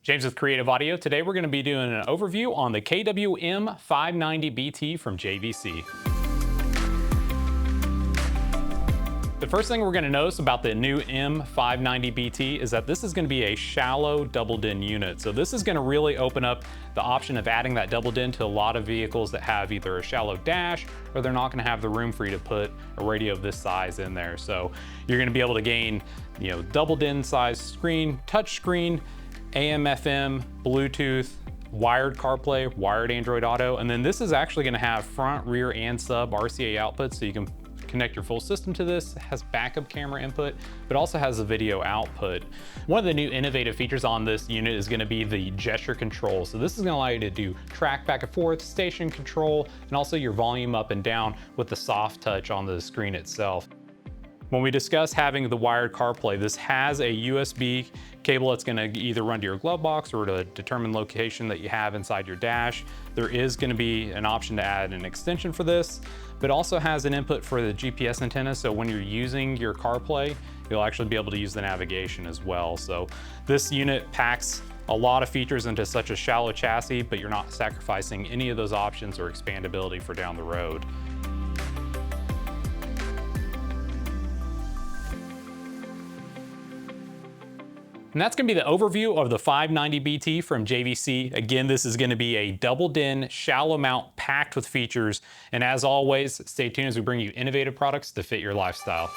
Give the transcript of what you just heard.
James with Creative Audio. Today we're going to be doing an overview on the KW-M590BT from JVC. The first thing we're going to notice about the new M590BT is that this is going to be a shallow double din unit. So this is going to really open up the option of adding that double din to a lot of vehicles that have either a shallow dash or they're not going to have the room for you to put a radio of this size in there. So you're going to be able to gain, double din size screen, touch screen, AM, FM, Bluetooth, wired CarPlay, wired Android Auto, and then this is actually going to have front, rear, and sub RCA outputs, so you can connect your full system to this. It has backup camera input, but also has a video output. One of the new innovative features on this unit is going to be the gesture control. So this is going to allow you to do track back and forth, station control, and also your volume up and down with the soft touch on the screen itself. When we discuss having the wired CarPlay, this has a USB cable that's going to either run to your glove box or to determine location that you have inside your dash. There is going to be an option to add an extension for this, but also has an input for the GPS antenna. So when you're using your CarPlay, you'll actually be able to use the navigation as well. So this unit packs a lot of features into such a shallow chassis, but you're not sacrificing any of those options or expandability for down the road. And that's going to be the overview of the 590BT from JVC. Again, this is going to be a double din, shallow mount packed with features. And as always, stay tuned as we bring you innovative products to fit your lifestyle.